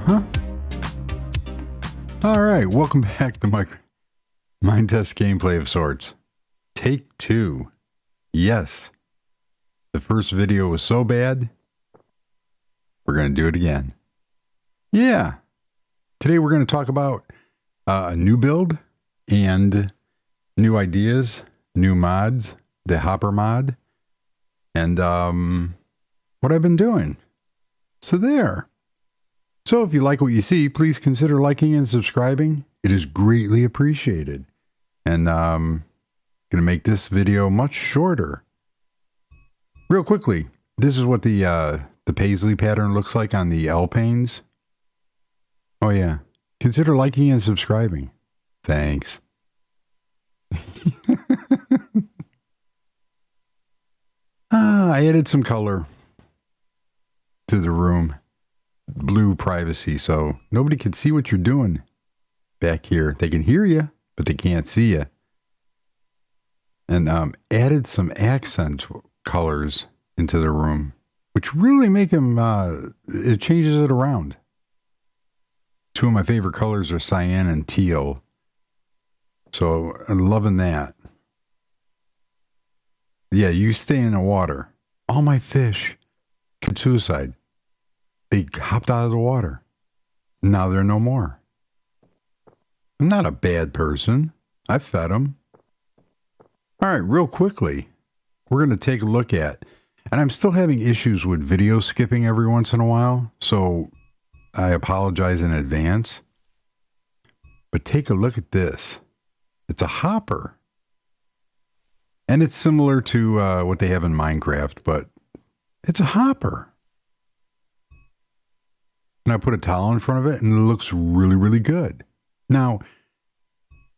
Huh? Alright, welcome back to my Minetest gameplay of sorts. Take 2. Yes. The first video was so bad, we're going to do it again. Yeah. Today we're going to talk about a new build and new ideas, new mods, the hopper mod, and what I've been doing. So there. So if you like what you see, please consider liking and subscribing. It is greatly appreciated. And going to make this video much shorter. Real quickly, this is what the paisley pattern looks like on the L panes. Oh yeah, consider liking and subscribing. Thanks. I added some color to the room. Blue privacy, so nobody can see what you're doing back here. They can hear you, but they can't see you. And added some accent colors into the room, which really make them, it changes it around. Two of my favorite colors are cyan and teal. So I'm loving that. Yeah, you stay in the water. All my fish commit suicide. They hopped out of the water. Now they're no more. I'm not a bad person. I fed them. All right, real quickly, we're going to take a look at, and I'm still having issues with video skipping every once in a while, so I apologize in advance. But take a look at this. It's a hopper. And it's similar to what they have in Minecraft, but it's a hopper. And I put a towel in front of it, and it looks really, really good. Now,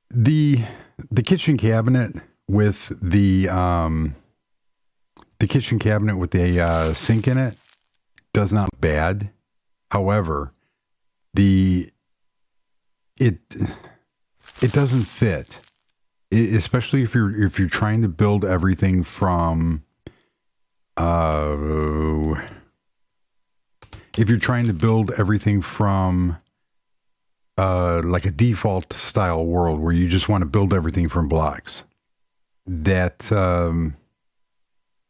the kitchen cabinet with the kitchen cabinet with the sink in it does not look bad. However, it doesn't fit, especially if you're trying to build everything from like a default style world where you just want to build everything from blocks, that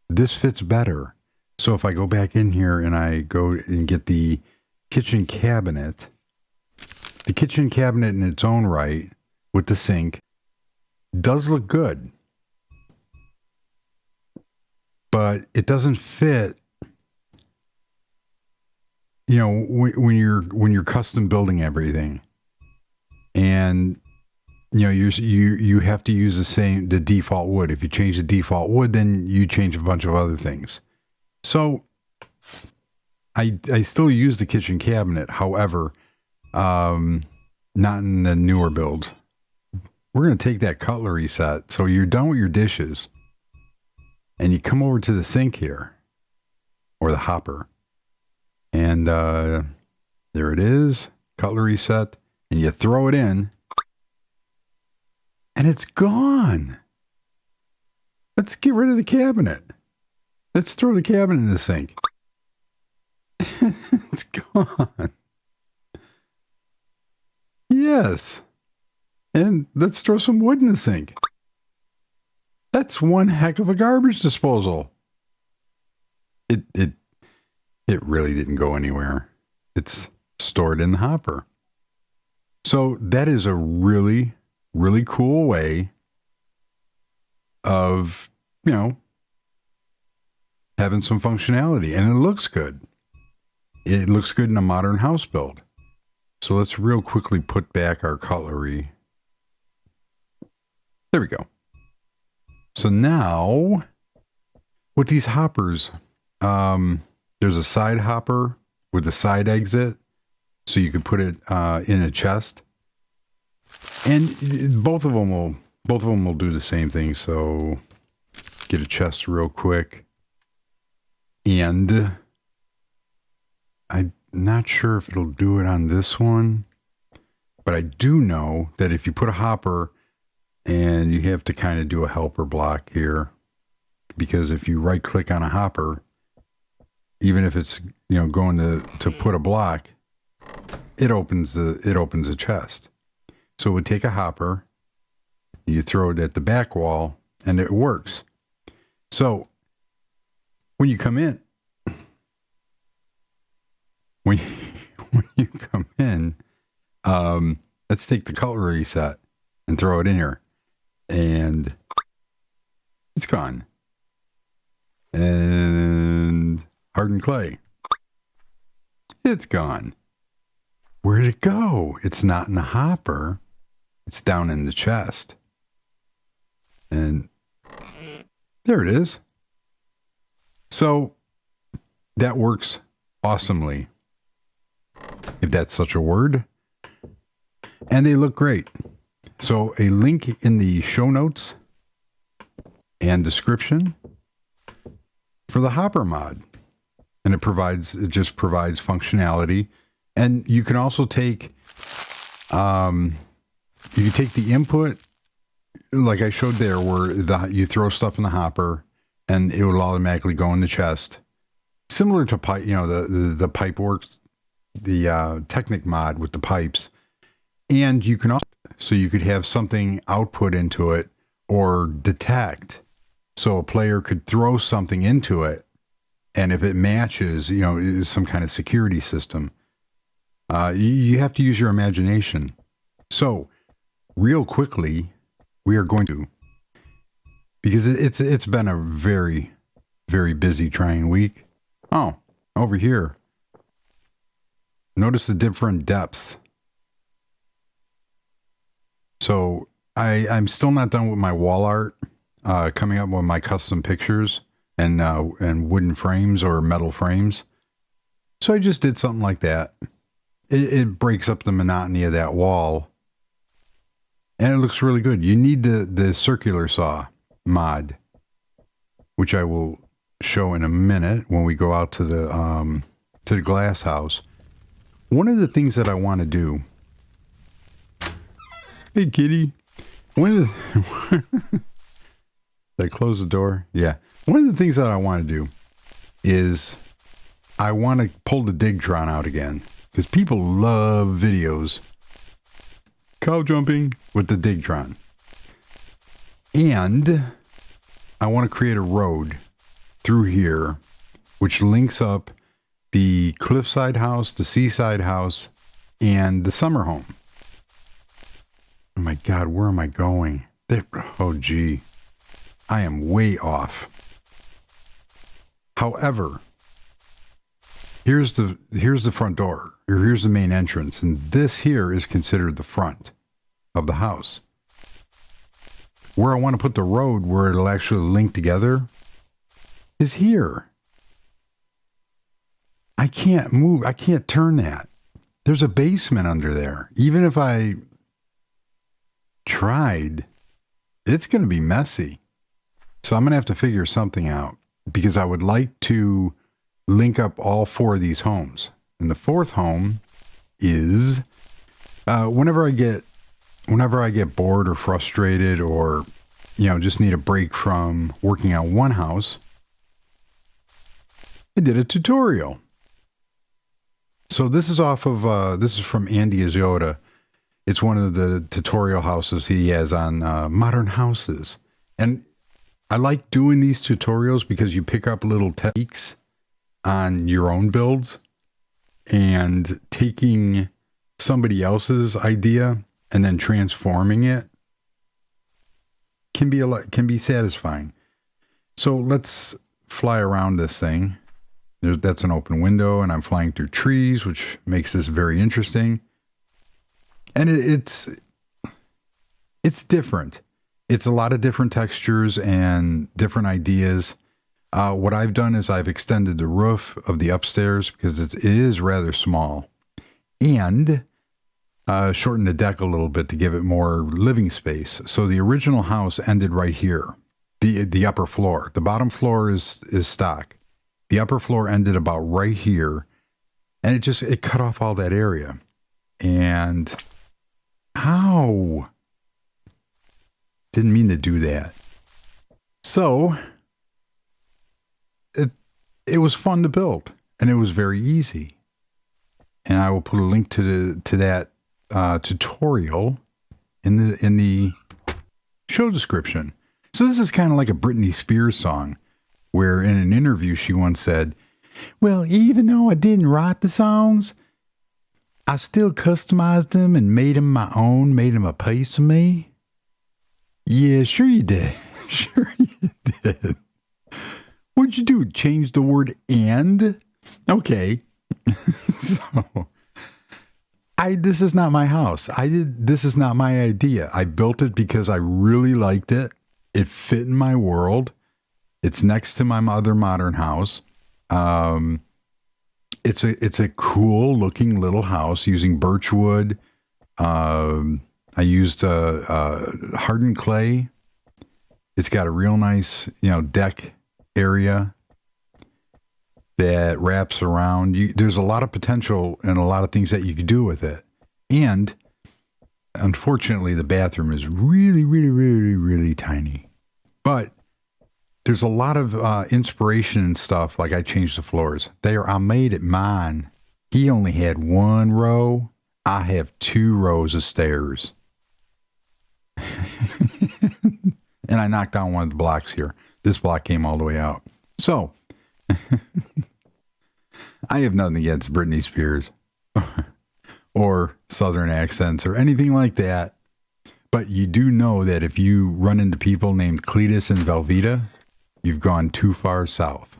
this fits better. So if I go back in here and I go and get the kitchen cabinet in its own right with the sink does look good, but it doesn't fit. You know, when you're custom building everything, and you know you have to use the default wood. If you change the default wood, then you change a bunch of other things. So I still use the kitchen cabinet. However, not in the newer builds. We're going to take that cutlery set. So you're done with your dishes, and you come over to the sink here, or the hopper. And there it is, cutlery set, and you throw it in, and it's gone. Let's get rid of the cabinet. Let's throw the cabinet in the sink. It's gone. Yes. And let's throw some wood in the sink. That's one heck of a garbage disposal. It really didn't go anywhere. It's stored in the hopper. So that is a really, really cool way of, you know, having some functionality. And it looks good. It looks good in a modern house build. So let's real quickly put back our cutlery. There we go. So now, with these hoppers, there's a side hopper with a side exit, so you can put it in a chest, and both of them will do the same thing. So get a chest real quick, and I'm not sure if it'll do it on this one, but I do know that if you put a hopper, and you have to kind of do a helper block here, because if you right click on a hopper, even if it's, you know, going to put a block, it opens a chest. So it would take a hopper, you throw it at the back wall, and it works. So when you come in, when you come in, let's take the cutlery set and throw it in here, and it's gone. And hardened clay, it's gone. Where'd it go? It's not in the hopper. It's down in the chest. And there it is. So that works awesomely, if that's such a word. And they look great. So a link in the show notes and description for the hopper mod. And it just provides functionality. And you can also take, you can take the input, like I showed there, where you throw stuff in the hopper and it will automatically go in the chest. Similar to pipe, the pipeworks, the Technic mod with the pipes. And you can also, so you could have something output into it or detect. So a player could throw something into it, and if it matches, some kind of security system, you have to use your imagination. So real quickly, we are going to, because it's been a very, very busy, trying week. Oh, over here. Notice the different depths. So I'm still not done with my wall art, coming up with my custom pictures and wooden frames or metal frames. So I just did something like that. It breaks up the monotony of that wall. And it looks really good. You need the circular saw mod, which I will show in a minute when we go out to the glass house. One of the things that I want to do. Hey, kitty. Did I close the door? Yeah. One of the things that I want to do is I want to pull the Digtron out again, because people love videos cow jumping with the Digtron. And I want to create a road through here which links up the cliffside house, the seaside house, and the summer home. Oh my God, where am I going? Oh gee, I am way off. However, here's the front door, or here's the main entrance, and this here is considered the front of the house. Where I want to put the road, where it'll actually link together, is here. I can't move. I can't turn that. There's a basement under there. Even if I tried, it's going to be messy. So I'm going to have to figure something out, because I would like to link up all four of these homes. And the fourth home is whenever I get bored or frustrated, or just need a break from working on one house, I did a tutorial. So this is off of this is from Andy Iziota. It's one of the tutorial houses he has on modern houses. And I like doing these tutorials because you pick up little techniques on your own builds, and taking somebody else's idea and then transforming it can be satisfying. So let's fly around this thing. That's an open window, and I'm flying through trees, which makes this very interesting. And it's different. It's a lot of different textures and different ideas. What I've done is I've extended the roof of the upstairs, because it is rather small, and shortened the deck a little bit to give it more living space. So the original house ended right here, the upper floor. The bottom floor is stock. The upper floor ended about right here, and it cut off all that area. And ow! Didn't mean to do that. So it was fun to build, and it was very easy. and I will put a link to that tutorial in the show description. So this is kind of like a Britney Spears song, where in an interview she once said, "Well, even though I didn't write the songs, I still customized them and made them my own, made them a piece of me." Yeah, sure you did. Sure you did. What'd you do? Change the word "and"? Okay. So, this is not my house. This is not my idea. I built it because I really liked it. It fit in my world. It's next to my other modern house. It's a cool looking little house using birch wood. I used hardened clay. It's got a real nice, deck area that wraps around. There's a lot of potential and a lot of things that you could do with it. And unfortunately, the bathroom is really, really, really, really tiny. But there's a lot of inspiration and stuff. Like I changed the floors. I made it mine. He only had one row. I have 2 rows of stairs. And I knocked down one of the blocks here. This block came all the way out. So, I have nothing against Britney Spears or Southern accents or anything like that. But you do know that if you run into people named Cletus and Velveeta, you've gone too far south.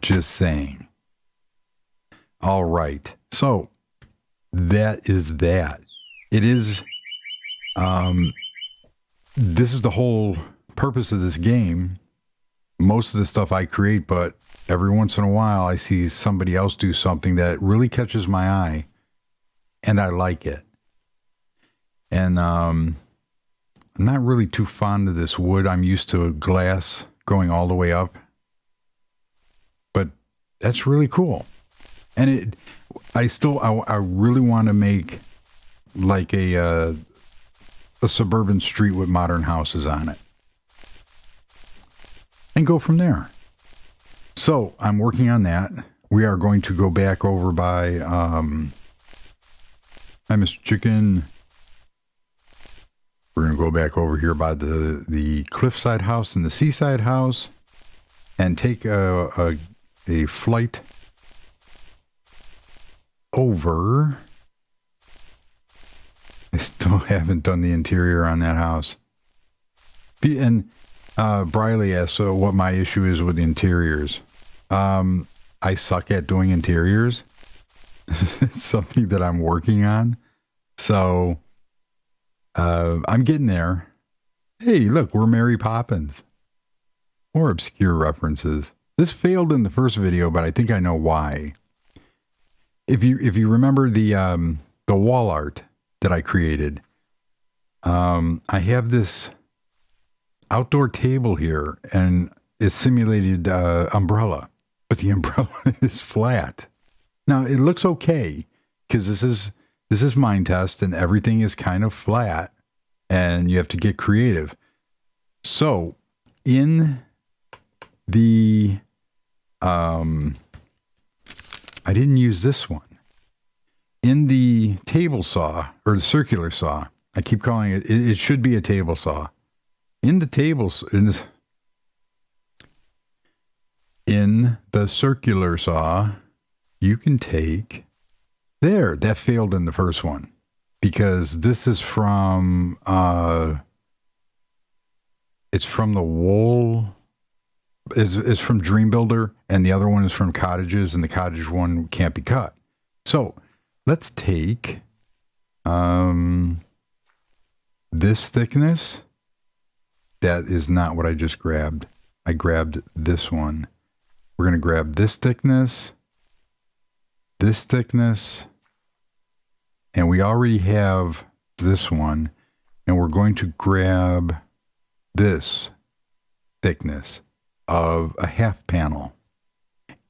Just saying. All right. So, that is that. It is, this is the whole purpose of this game. Most of the stuff I create, but every once in a while I see somebody else do something that really catches my eye and I like it. And I'm not really too fond of this wood. I'm used to glass going all the way up. But that's really cool. And I really want to make like a suburban street with modern houses on it. And go from there. So I'm working on that. We are going to go back over by, hi, Mr. Chicken. We're going to go back over here by the cliffside house and the seaside house and take a flight over. I still haven't done the interior on that house. And Briley asked what my issue is with interiors. I suck at doing interiors. It's something that I'm working on. So I'm getting there. Hey, look, we're Mary Poppins. More obscure references. This failed in the first video, but I think I know why. If you remember the wall art that I created, I have this outdoor table here, and it's simulated umbrella, but the umbrella is flat. Now it looks okay because this is Minetest, and everything is kind of flat, and you have to get creative. So in the I didn't use this one. In the table saw, or the circular saw, I keep calling it, it should be a table saw. In the tables, in the circular saw, you can take, that failed in the first one, because this is from, it's from the wool, it's from Dream Builder, and the other one is from Cottages, and the Cottage one can't be cut. So let's take this thickness. That is not what I just grabbed. I grabbed this one. We're going to grab this thickness, and we already have this one, and we're going to grab this thickness of a half panel.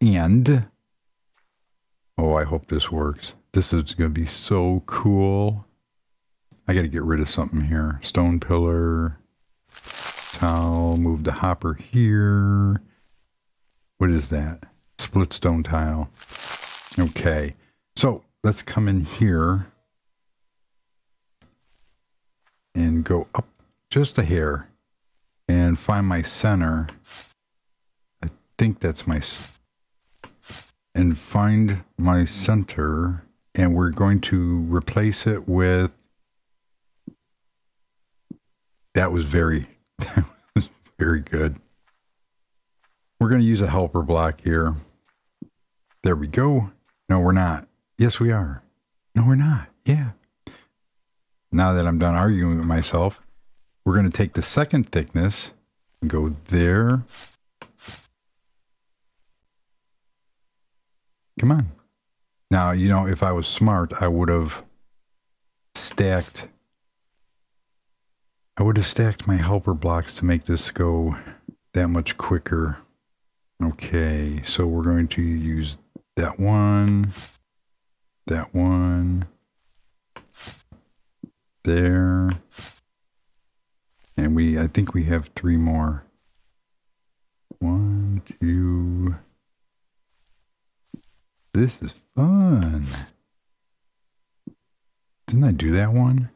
And, oh, I hope this works. This is going to be so cool. I got to get rid of something here. Stone pillar. Tile, move the hopper here. What is that? Split stone tile. Okay, so let's come in here and go up just a hair and find my center. I think that's my, and find my center, and we're going to replace it with, that was very good. We're going to use a helper block here. There we go. No, we're not. Yes, we are. No, we're not. Yeah. Now that I'm done arguing with myself, we're going to take the second thickness and go there. Come on. Now, you know, if I was smart, I would have stacked my helper blocks to make this go that much quicker. Okay, so we're going to use that one, there, and I think we have 3 more. 1, 2. This is fun. Didn't I do that one?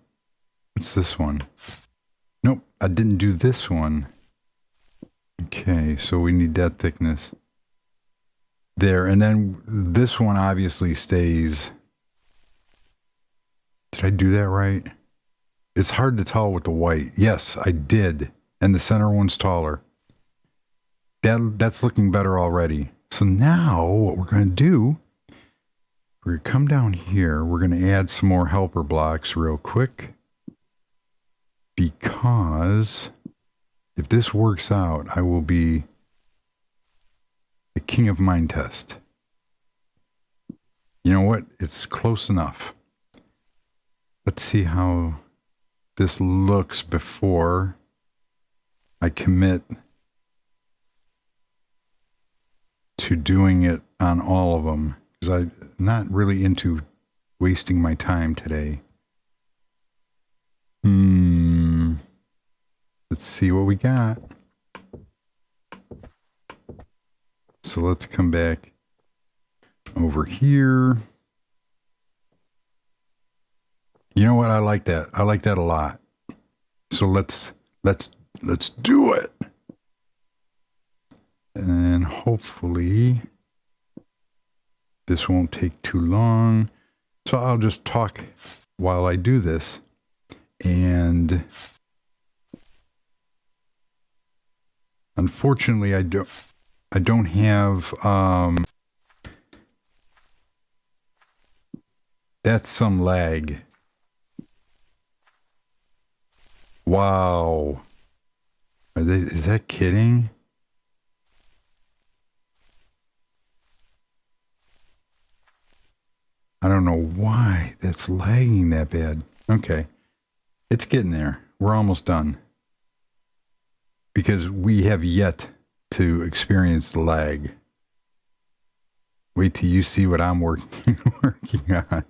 What's this one? Nope, I didn't do this one. Okay, so we need that thickness there, and then this one obviously stays. Did I do that right? It's hard to tell with the white. Yes, I did, and the center one's taller. That's looking better already. So now what we're going to do, we're going to come down here. We're going to add some more helper blocks real quick, because if this works out, I will be the king of Minetest. You know what? It's close enough. Let's see how this looks before I commit to doing it on all of them, because I'm not really into wasting my time today. Let's see what we got. So let's come back over here. You know what? I like that. I like that a lot. So let's do it. And hopefully this won't take too long. So I'll just talk while I do this. And unfortunately, I don't have, that's some lag. Wow. Is that kidding? I don't know why that's lagging that bad. Okay. It's getting there. We're almost done. Because we have yet to experience the lag. Wait till you see what I'm working on.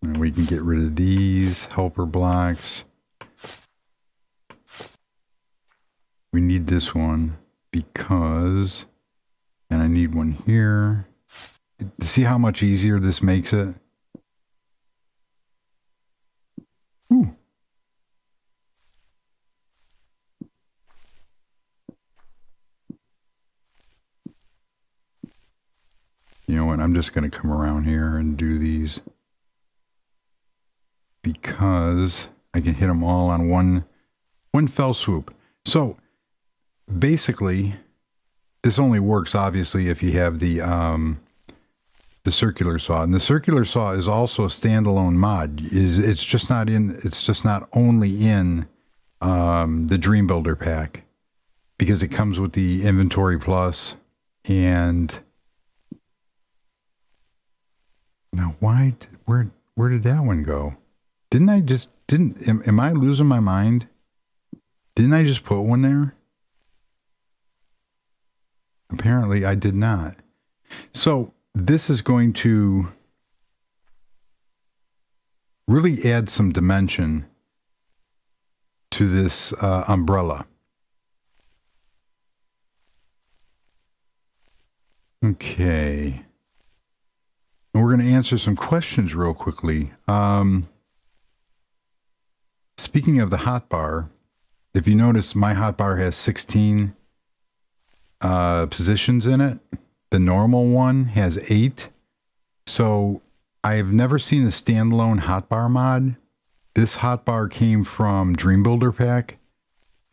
And we can get rid of these helper blocks. We need this one because, and I need one here. See how much easier this makes it? Ooh. You know what? I'm just going to come around here and do these because I can hit them all on one fell swoop. So basically, this only works obviously if you have the circular saw, and the circular saw is also a standalone mod. It's just not only in the Dream Builder pack, because it comes with the Inventory Plus. And now where did that one go? Am I losing my mind? Didn't I just put one there? Apparently I did not. So this is going to really add some dimension to this umbrella. Okay. And we're going to answer some questions real quickly. Speaking of the hotbar, if you notice, my hotbar has 16 positions in it. The normal one has 8. So I've never seen a standalone hotbar mod. This hotbar came from Dream Builder Pack,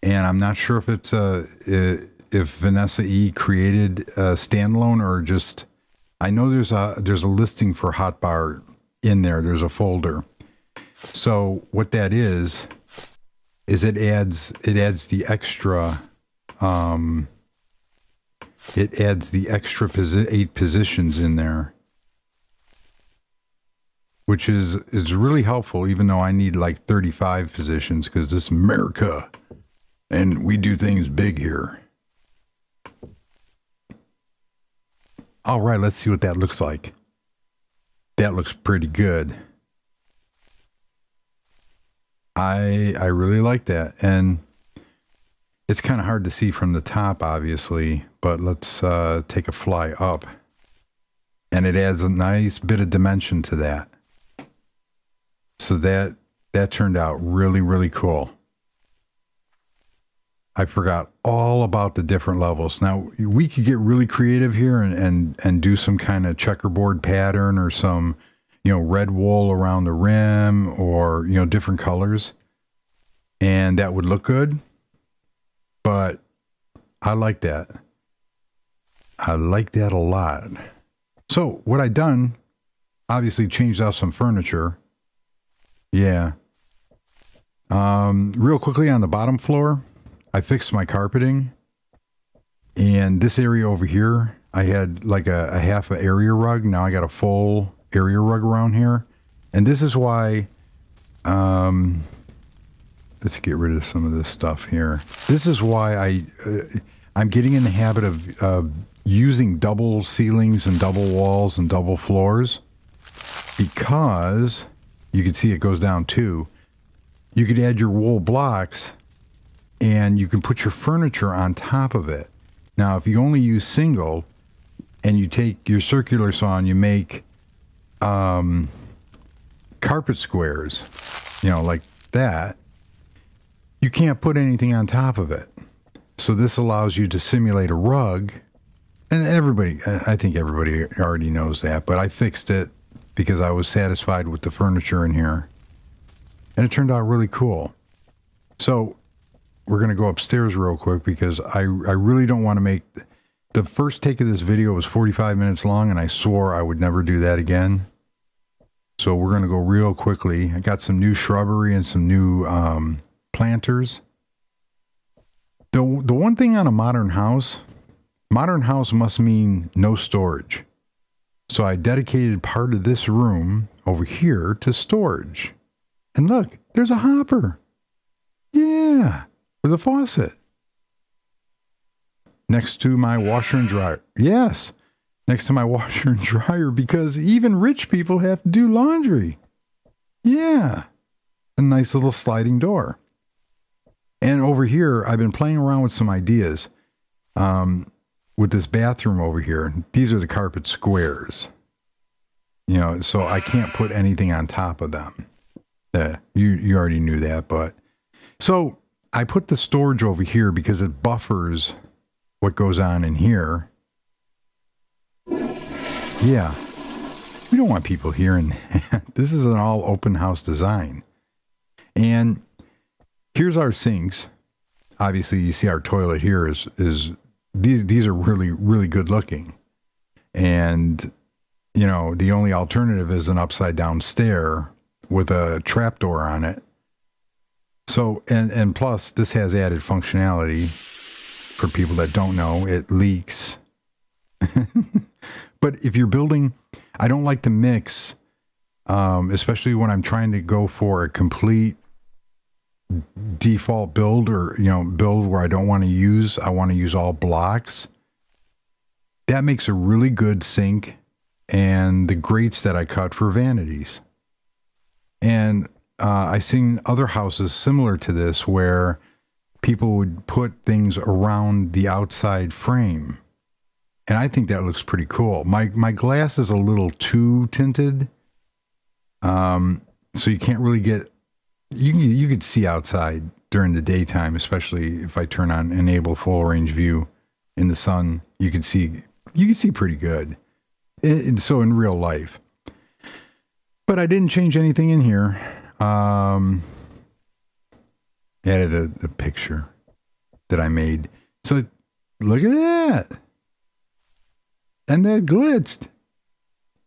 and I'm not sure if it's if Vanessa E created a standalone or just. I know there's a listing for hotbar in there. There's a folder. So what that is it adds the extra 8 positions in there, which is really helpful, even though I need like 35 positions because this is America and we do things big here. All right, let's see what that looks like. That looks pretty good. I really like that, and it's kind of hard to see from the top, obviously, but let's take a fly up, and it adds a nice bit of dimension to that. So that turned out really, really cool. I forgot all about the different levels. Now, we could get really creative here and do some kind of checkerboard pattern or some, red wool around the rim or, different colors. And that would look good. But I like that. I like that a lot. So what I done, obviously changed out some furniture. Yeah. Real quickly on the bottom floor, I fixed my carpeting, and this area over here, I had like a half a area rug. Now I got a full area rug around here. And this is why, let's get rid of some of this stuff here. This is why I'm getting in the habit of using double ceilings and double walls and double floors, because you can see it goes down too. You could add your wool blocks and you can put your furniture on top of it. Now, if you only use single and you take your circular saw and you make carpet squares, like that, you can't put anything on top of it. So this allows you to simulate a rug. And I think everybody already knows that, but I fixed it because I was satisfied with the furniture in here. And it turned out really cool. So we're going to go upstairs real quick because I really don't want to make... The first take of this video was 45 minutes long, and I swore I would never do that again. So we're going to go real quickly. I got some new shrubbery and some new planters. The one thing on a modern house must mean no storage. So I dedicated part of this room over here to storage. And look, there's a hopper. Yeah. With a faucet. Next to my washer and dryer. Yes. Next to my washer and dryer, because even rich people have to do laundry. Yeah. A nice little sliding door. And over here, I've been playing around with some ideas. With this bathroom over here. These are the carpet squares. So I can't put anything on top of them. You already knew that, but... So... I put the storage over here because it buffers what goes on in here. Yeah. We don't want people hearing that. This is an all open house design. And here's our sinks. Obviously, you see our toilet here is these are really, really good looking. And, the only alternative is an upside down stair with a trapdoor on it. So, and plus, this has added functionality for people that don't know. It leaks. But if you're building, I don't like to mix, especially when I'm trying to go for a complete default build or, build where I want to use all blocks. That makes a really good sink, and the grates that I cut for vanities. And I've seen other houses similar to this where people would put things around the outside frame. And I think that looks pretty cool. My glass is a little too tinted. So you can't really get, you could see outside during the daytime, especially if I turn on enable full range view in the sun, you can see pretty good. So in real life, but I didn't change anything in here. Added a picture that I made. So look at that. And that glitched.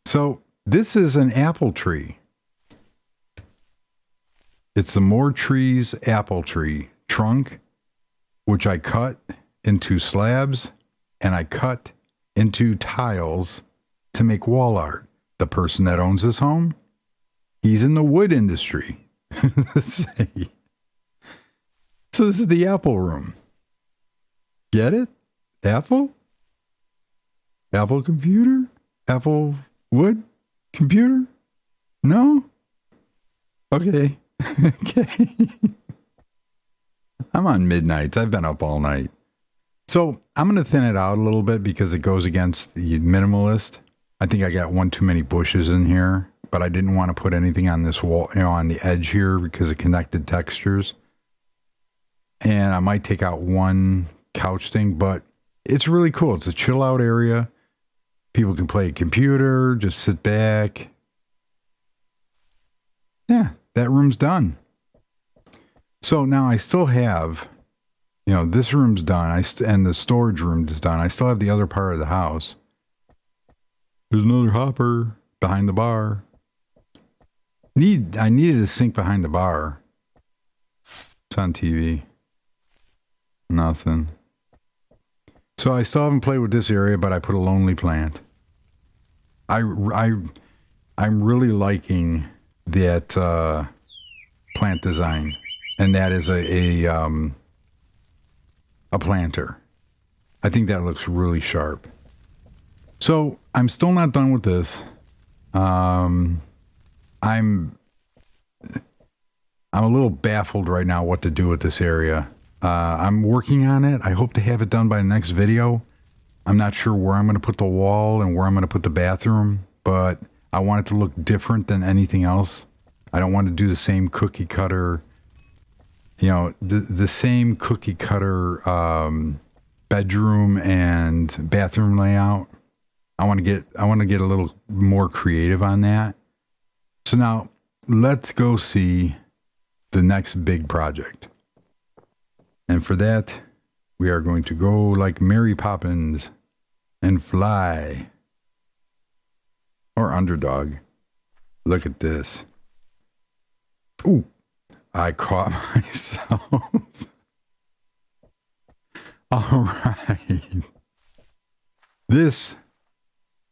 So this is an apple tree. It's the moretrees apple tree trunk, which I cut into slabs and I cut into tiles to make wall art. The person that owns this home, he's in the wood industry. So this is the apple room. Get it? Apple? Apple computer? Apple wood computer? No? Okay. Okay. I'm on midnights. I've been up all night. So I'm going to thin it out a little bit because it goes against the minimalist. I think I got one too many bushes in here, but I didn't want to put anything on this wall, on the edge here because of connected textures. And I might take out one couch thing, but it's really cool. It's a chill out area. People can play a computer, just sit back. Yeah, that room's done. So now I still have, this room's done. And the storage room is done. I still have the other part of the house. There's another hopper behind the bar. I needed a sink behind the bar. It's on TV. Nothing. So I still haven't played with this area, but I put a lonely plant. I'm really liking that plant design, and that is a planter. I think that looks really sharp. So I'm still not done with this. I'm a little baffled right now what to do with this area. I'm working on it. I hope to have it done by the next video. I'm not sure where I'm going to put the wall and where I'm going to put the bathroom, but I want it to look different than anything else. I don't want to do the same cookie cutter, the same cookie cutter bedroom and bathroom layout. I want to get a little more creative on that. So now let's go see the next big project. And for that, we are going to go like Mary Poppins and fly. Or underdog. Look at this. Ooh, I caught myself. All right. This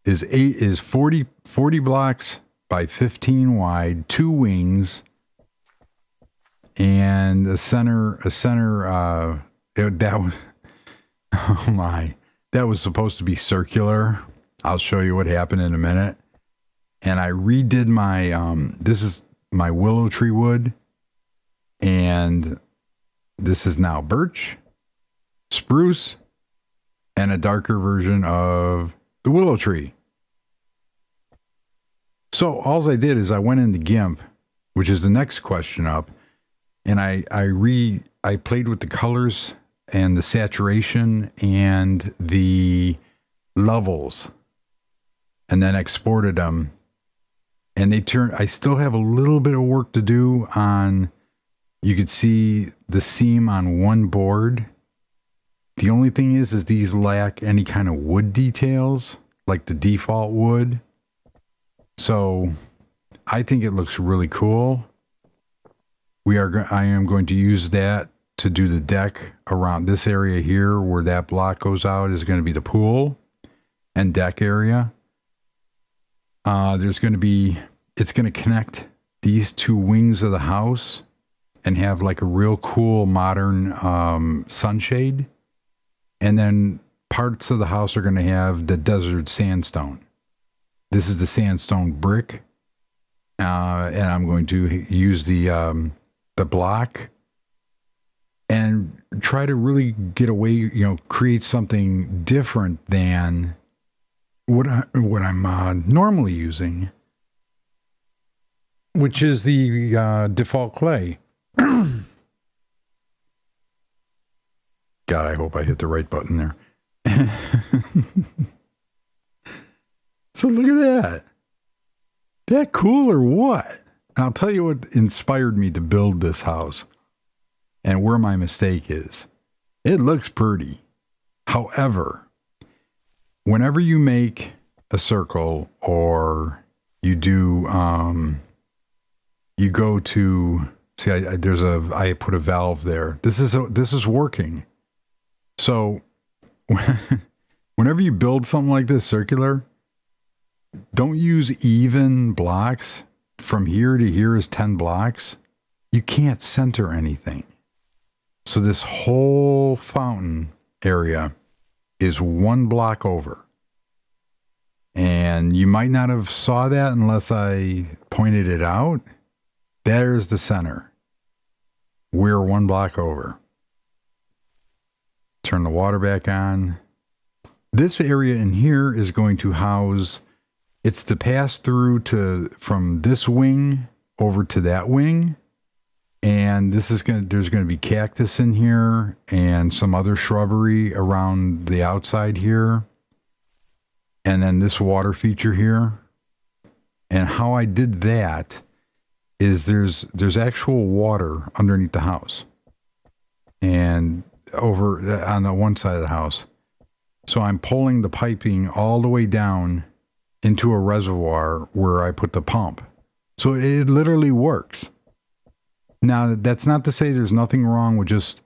is 40 blocks by 15 wide, 2 wings, and that was, oh my, that was supposed to be circular. I'll show you what happened in a minute. And I redid my, this is my willow tree wood, and this is now birch, spruce, and a darker version of the willow tree. So all I did is I went into GIMP, which is the next question up, and I played with the colors and the saturation and the levels, and then exported them. And I still have a little bit of work to do on, you could see the seam on one board. The only thing is these lack any kind of wood details, like the default wood. So I think it looks really cool. I am going to use that to do the deck around this area here where that block goes out is going to be the pool and deck area. It's going to connect these 2 wings of the house and have like a real cool modern sunshade. And then parts of the house are going to have the desert sandstone. This is the sandstone brick. And I'm going to use the block and try to really get away, you know, create something different than what I'm normally using, which is the default clay. God, I hope I hit the right button there. So look at that. That cool or what? And I'll tell you what inspired me to build this house and where my mistake is. It looks pretty. However, whenever you make a circle or you do, you go to, see, I put a valve there. This is working. So whenever you build something like this circular, don't use even blocks. From here to here is 10 blocks. You can't center anything. So this whole fountain area is 1 block over. And you might not have saw that unless I pointed it out. There's the center. We're 1 block over. Turn the water back on. This area in here is going to house, it's to pass through from this wing over to that wing. And this is there's going to be cactus in here and some other shrubbery around the outside here. And then this water feature here. And how I did that is there's actual water underneath the house. And over on the one side of the house. So I'm pulling the piping all the way down into a reservoir where I put the pump. So it literally works. Now, that's not to say there's nothing wrong with just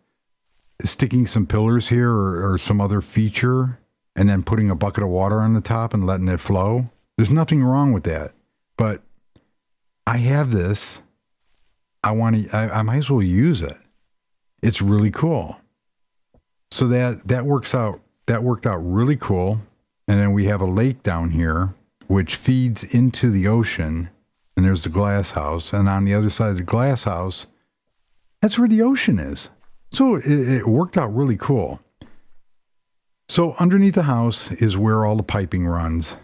sticking some pillars here or some other feature and then putting a bucket of water on the top and letting it flow. There's nothing wrong with that. But I have this. I might as well use it. It's really cool. So that works out. That worked out really cool. And then we have a lake down here, which feeds into the ocean. And there's the glass house. And on the other side of the glass house, that's where the ocean is. So it worked out really cool. So underneath the house is where all the piping runs.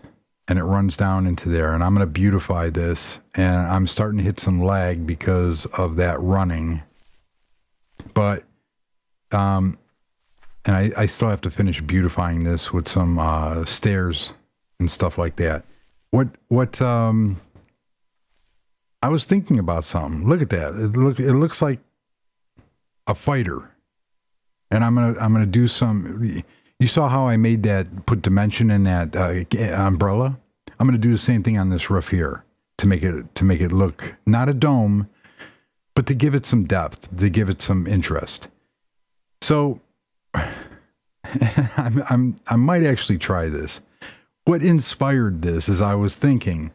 And it runs down into there. And I'm going to beautify this. And I'm starting to hit some lag because of that running. But, and I still have to finish beautifying this with some stairs and stuff like that. I was thinking about something. Look at that. It looks like a fighter. And I'm gonna do some. You saw how I made that, put dimension in that umbrella. I'm gonna do the same thing on this roof here to make it look not a dome, but to give it some depth, to give it some interest. So I might actually try this. What inspired this is I was thinking,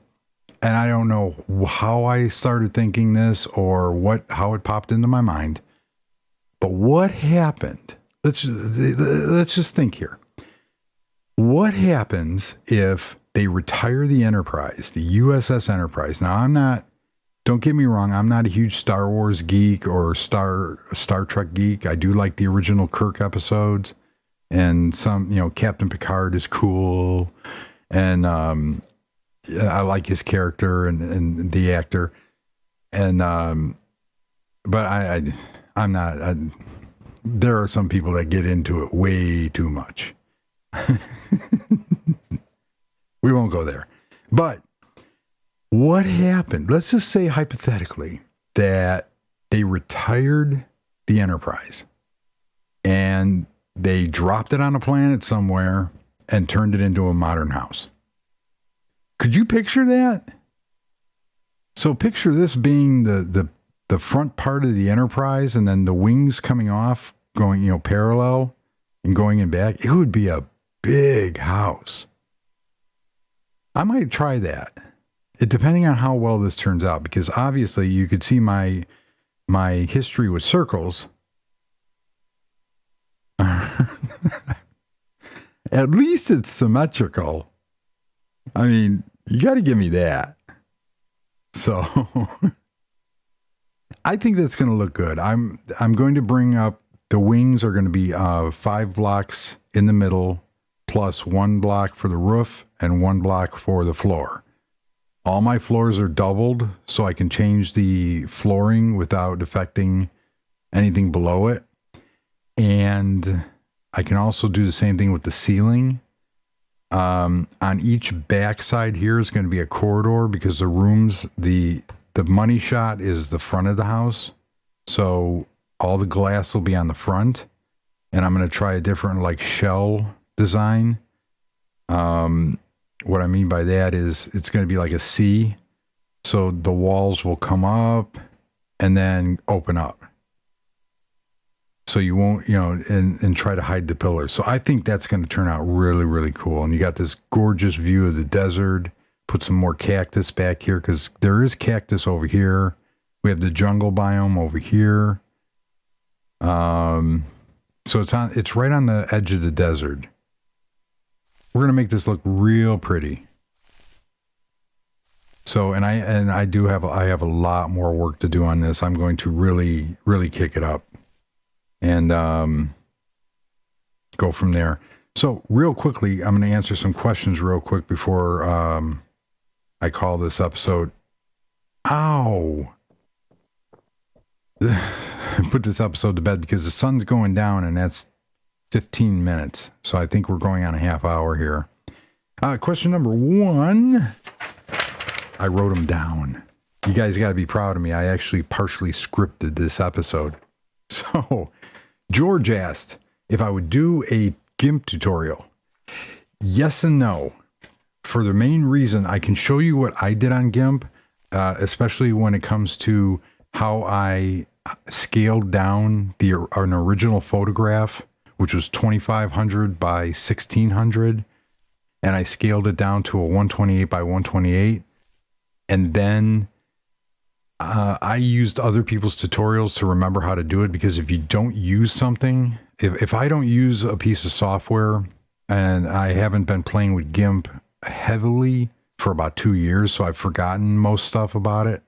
and I don't know how I started thinking this or how it popped into my mind, but what happened? Let's just think here. What happens if they retire the Enterprise, the USS Enterprise? Now, don't get me wrong, I'm not a huge Star Wars geek or Star Trek geek. I do like the original Kirk episodes, and some, Captain Picard is cool, and I like his character and the actor, and but I'm not. There are some people that get into it way too much. We won't go there, but. What happened? Let's just say hypothetically that they retired the Enterprise and they dropped it on a planet somewhere and turned it into a modern house. Could you picture that? So picture this being the front part of the Enterprise and then the wings coming off, going, parallel and going in back. It would be a big house. I might try that. Depending on how well this turns out, because obviously you could see my history with circles. At least it's symmetrical. I mean, you got to give me that. So I think that's going to look good. I'm going to bring up The wings are going to be 5 blocks in the middle, plus 1 block for the roof and 1 block for the floor. All my floors are doubled, so I can change the flooring without affecting anything below it. And I can also do the same thing with the ceiling. On each back side here is going to be a corridor because the rooms, the money shot is the front of the house. So all the glass will be on the front. And I'm going to try a different like shell design. What I mean by that is it's going to be like a C. So the walls will come up and then open up. So you won't, and try to hide the pillars. So I think that's going to turn out really, really cool. And you got this gorgeous view of the desert. Put some more cactus back here because there is cactus over here. We have the jungle biome over here. So it's right on the edge of the desert. We're going to make this look real pretty. So, and I have a lot more work to do on this. I'm going to really, really kick it up and go from there. So real quickly, I'm going to answer some questions real quick before I call this episode. Ow! Put this episode to bed because the sun's going down and that's 15 minutes. So I think we're going on a half hour here. Question number 1. I wrote them down. You guys got to be proud of me. I actually partially scripted this episode. So George asked if I would do a GIMP tutorial. Yes and no. For the main reason, I can show you what I did on GIMP, especially when it comes to how I scaled down an original photograph, which was 2500 by 1600, and I scaled it down to a 128 by 128. And then I used other people's tutorials to remember how to do it, because if you don't use something, if I don't use a piece of software, and I haven't been playing with GIMP heavily for about 2 years, so I've forgotten most stuff about it.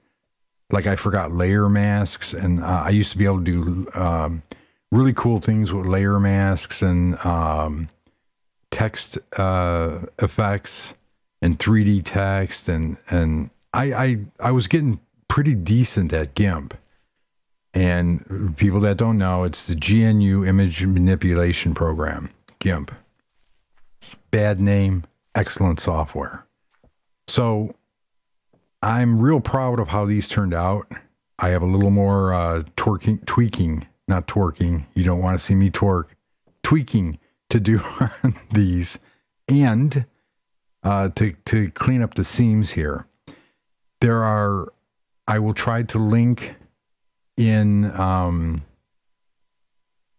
Like I forgot layer masks, and I used to be able to do really cool things with layer masks and text effects and 3D text, and I was getting pretty decent at GIMP. And people that don't know, it's the GNU image manipulation program, GIMP. Bad name, excellent software. So I'm real proud of how these turned out. I have a little more tweaking, not twerking. You don't want to see me twerk. Tweaking to do on these, and to clean up the seams here. I will try to link in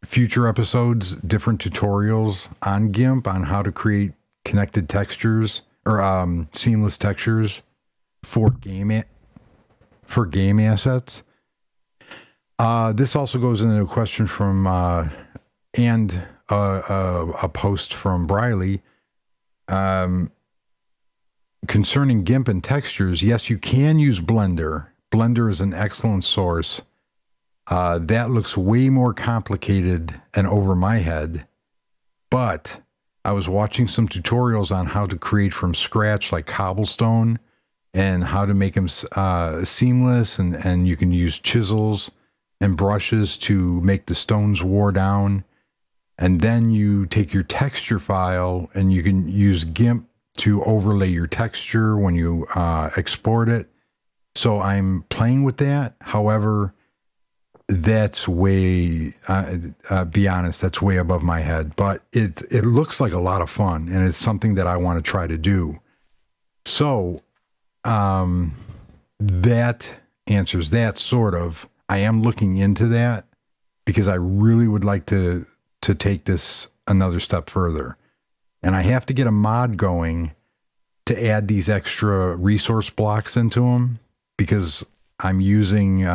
future episodes different tutorials on GIMP on how to create connected textures or seamless textures for game assets. This also goes into a question from and a post from Briley concerning GIMP and textures. Yes, you can use Blender. Blender is an excellent source. That looks way more complicated and over my head, but I was watching some tutorials on how to create from scratch, like cobblestone, and how to make them seamless, and you can use chisels and brushes to make the stones wore down. And then you take your texture file and you can use GIMP to overlay your texture when you export it. So I'm playing with that. However, that's way, be honest, that's way above my head. But it looks like a lot of fun, and it's something that I want to try to do. So that answers that, sort of. I am looking into that because I really would like to take this another step further. And I have to get a mod going to add these extra resource blocks into them, because I'm using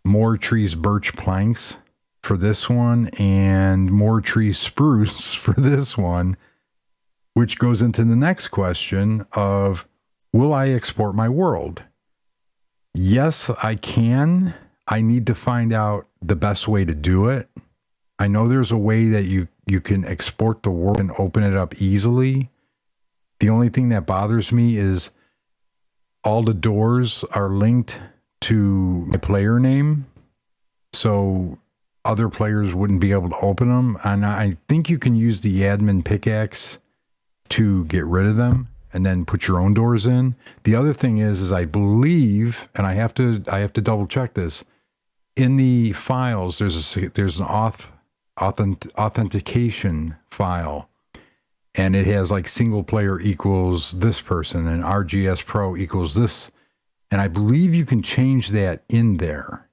moretrees birch planks for this one and moretrees spruce for this one, which goes into the next question of, will I export my world? Yes, I can. I need to find out the best way to do it. I know there's a way that you can export the world and open it up easily. The only thing that bothers me is all the doors are linked to my player name, so other players wouldn't be able to open them. And I think you can use the admin pickaxe to get rid of them and then put your own doors in. The other thing is I believe, and I have to double check this, in the files there's an authentication file, and it has like single player equals this person and RGS Pro equals this, and I believe you can change that in there.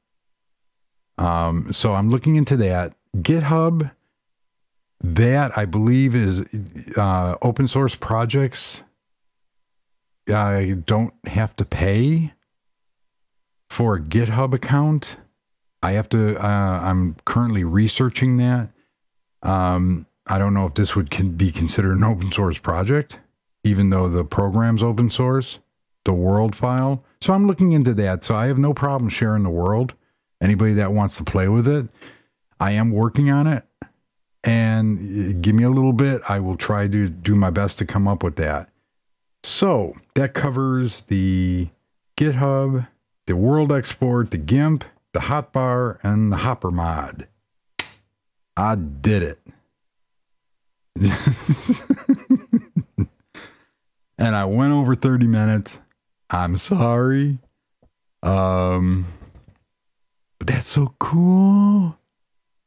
So I'm looking into that. GitHub, that I believe is open source projects. I don't have to pay for a GitHub account. I have to, I'm currently researching that. I don't know if this would be considered an open source project, even though the program's open source, the world file. So I'm looking into that. So I have no problem sharing the world. Anybody that wants to play with it, I am working on it. And give me a little bit. I will try to do my best to come up with that. So that covers the GitHub, the world export, the GIMP, the hotbar, and the hopper mod. I did it. And I went over 30 minutes. I'm sorry. But that's so cool.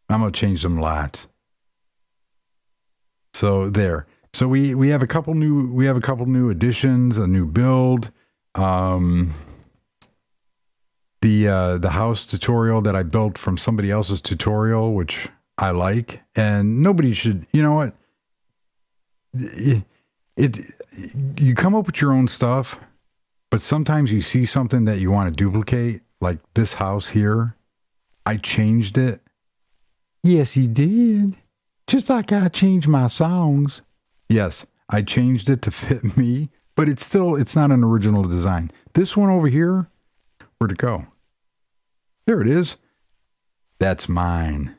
I'm going to change some lots. So there. So we have a couple new additions, a new build. The house tutorial that I built from somebody else's tutorial, which I like, and nobody should, you know what? You come up with your own stuff, but sometimes you see something that you want to duplicate, like this house here. I changed it. Yes, he did. Just like I changed my songs. Yes, I changed it to fit me, but it's not an original design. This one over here, where'd it go? There it is. That's mine.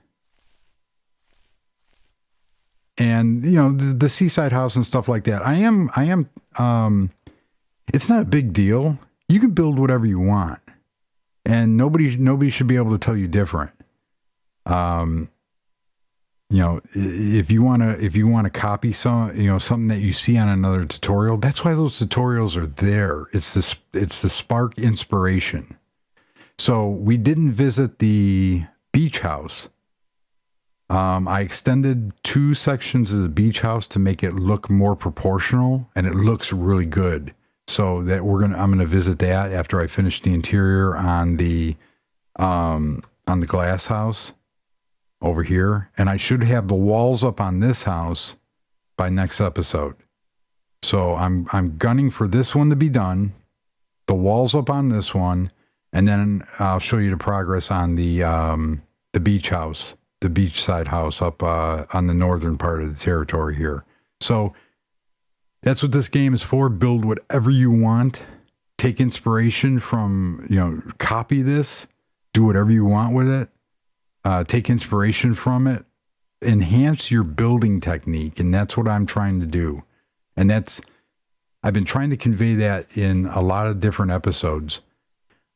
And, you know, the seaside house and stuff like that. It's not a big deal. You can build whatever you want. And nobody should be able to tell you different. You know, if you want to copy something that you see on another tutorial, that's why those tutorials are there. It's the spark inspiration. So we didn't visit the beach house. I extended 2 sections of the beach house to make it look more proportional, and it looks really good. So that I'm gonna visit that after I finish the interior on the glass house over here, and I should have the walls up on this house by next episode. So I'm gunning for this one to be done, the walls up on this one, and then I'll show you the progress on the beach house, the beachside house up on the northern part of the territory here. So that's what this game is for. Build whatever you want. Take inspiration from, copy this, do whatever you want with it. Take inspiration from it, enhance your building technique. And that's what I'm trying to do. And I've been trying to convey that in a lot of different episodes.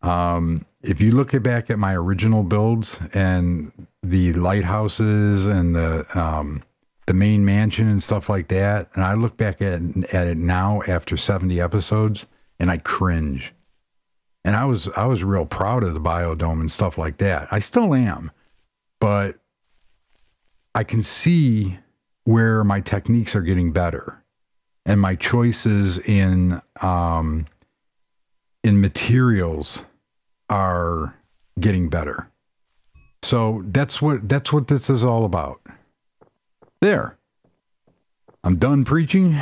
If you look back at my original builds and the lighthouses and the main mansion and stuff like that, and I look back at it now after 70 episodes, and I cringe. And I was real proud of the biodome and stuff like that. I still am. But I can see where my techniques are getting better, and my choices in materials are getting better. So that's what this is all about. There. I'm done preaching,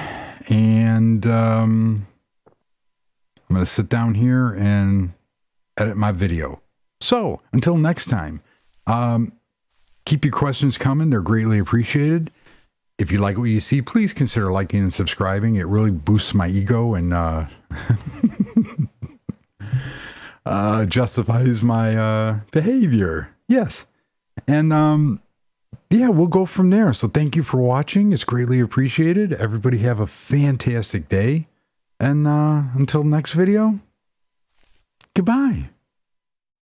and I'm going to sit down here and edit my video. So until next time, keep your questions coming. They're greatly appreciated. If you like what you see, please consider liking and subscribing. It really boosts my ego and justifies my behavior. Yes. And yeah, we'll go from there. So thank you for watching. It's greatly appreciated. Everybody have a fantastic day. And until next video, goodbye.